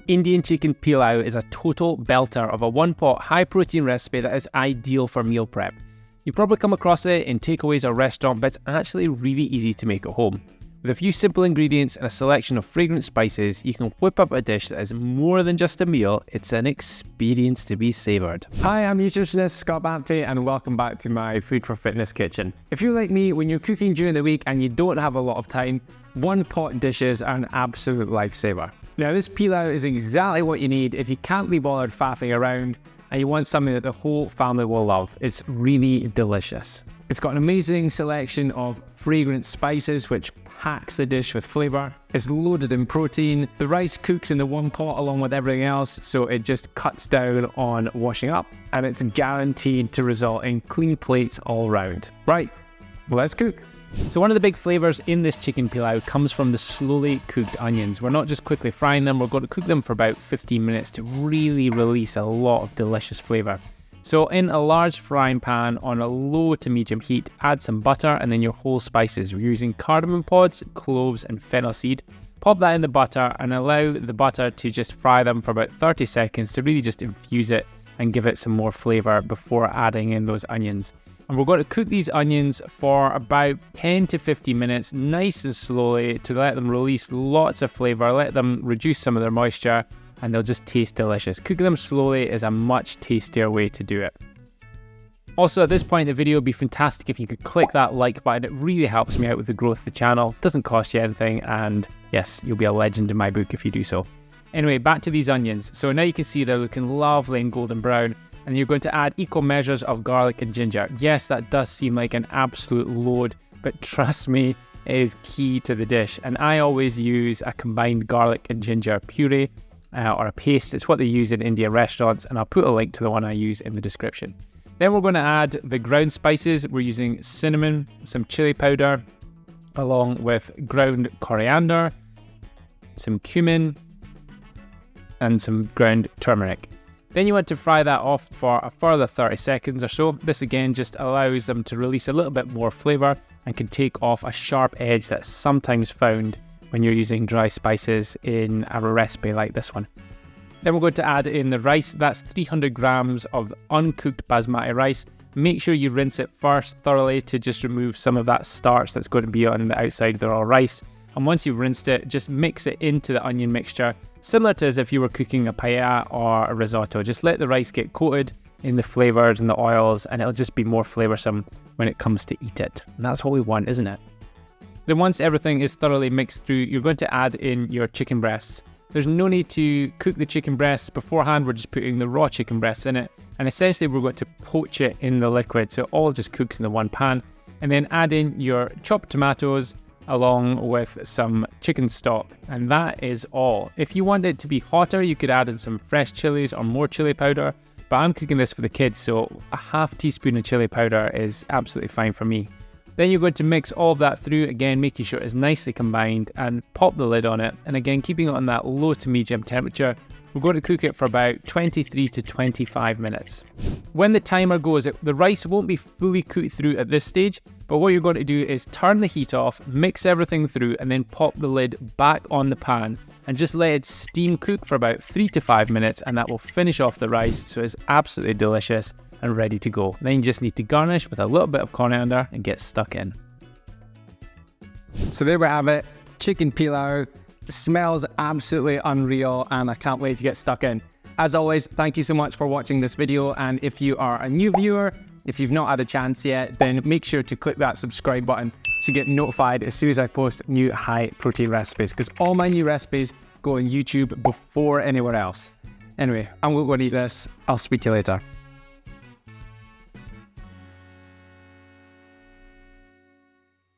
Indian chicken pilau is a total belter of a one-pot high-protein recipe that is ideal for meal prep. You've probably come across it in takeaways or restaurant, but it's actually really easy to make at home. With a few simple ingredients and a selection of fragrant spices, you can whip up a dish that is more than just a meal, it's an experience to be savoured. Hi, I'm nutritionist Scott Bapty and welcome back to my Food for Fitness kitchen. If you're like me, when you're cooking during the week and you don't have a lot of time, one-pot dishes are an absolute lifesaver. Now this pilau is exactly what you need if you can't be bothered faffing around and you want something that the whole family will love. It's really delicious. It's got an amazing selection of fragrant spices which packs the dish with flavour. It's loaded in protein. The rice cooks in the one pot along with everything else, so it just cuts down on washing up, and it's guaranteed to result in clean plates all round. Right, well, let's cook. So one of the big flavours in this chicken pilau comes from the slowly cooked onions. We're not just quickly frying them, we're going to cook them for about 15 minutes to really release a lot of delicious flavour. So in a large frying pan on a low to medium heat, add some butter and then your whole spices. We're using cardamom pods, cloves and fennel seed. Pop that in the butter and allow the butter to just fry them for about 30 seconds to really just infuse it and give it some more flavour before adding in those onions. And we're going to cook these onions for about 10 to 15 minutes, nice and slowly, to let them release lots of flavour, let them reduce some of their moisture, and they'll just taste delicious. Cooking them slowly is a much tastier way to do it. Also, at this point in the video, it'd be fantastic if you could click that like button. It really helps me out with the growth of the channel. Doesn't cost you anything, and yes, you'll be a legend in my book if you do so. Anyway, back to these onions. So now you can see they're looking lovely and golden brown. And you're going to add equal measures of garlic and ginger. Yes, that does seem like an absolute load, but trust me, it is key to the dish. And I always use a combined garlic and ginger puree or a paste. It's what they use in Indian restaurants, and I'll put a link to the one I use in the description. Then we're going to add the ground spices. We're using cinnamon, some chili powder, along with ground coriander, some cumin, and some ground turmeric. Then you want to fry that off for a further 30 seconds or so. This again just allows them to release a little bit more flavour and can take off a sharp edge that's sometimes found when you're using dry spices in a recipe like this one. Then we're going to add in the rice. That's 300 grams of uncooked basmati rice. Make sure you rinse it first thoroughly to just remove some of that starch that's going to be on the outside of the raw rice. And once you've rinsed it, just mix it into the onion mixture, similar to as if you were cooking a paella or a risotto. Just let the rice get coated in the flavours and the oils, and it'll just be more flavoursome when it comes to eat it. And that's what we want, isn't it? Then once everything is thoroughly mixed through, you're going to add in your chicken breasts. There's no need to cook the chicken breasts beforehand. We're just putting the raw chicken breasts in it. And essentially we're going to poach it in the liquid, so it all just cooks in the one pan. And then add in your chopped tomatoes, along with some chicken stock, and that is all. If you want it to be hotter, you could add in some fresh chilies or more chili powder, but I'm cooking this for the kids, so a half teaspoon of chili powder is absolutely fine for me. Then you're going to mix all of that through, again making sure it's nicely combined, and pop the lid on it, and again keeping it on that low to medium temperature. We're going to cook it for about 23 to 25 minutes. When the timer goes, the rice won't be fully cooked through at this stage, but what you're going to do is turn the heat off, mix everything through, and then pop the lid back on the pan and just let it steam cook for about 3 to 5 minutes, and that will finish off the rice, so it's absolutely delicious and ready to go. Then you just need to garnish with a little bit of coriander and get stuck in. So there we have it, chicken pilau. It smells absolutely unreal and I can't wait to get stuck in. As always, thank you so much for watching this video, and if you are a new viewer, if you've not had a chance yet, then make sure to click that subscribe button to get notified as soon as I post new high protein recipes, because all my new recipes go on YouTube before anywhere else. Anyway, I'm going to go and eat this. I'll speak to you later.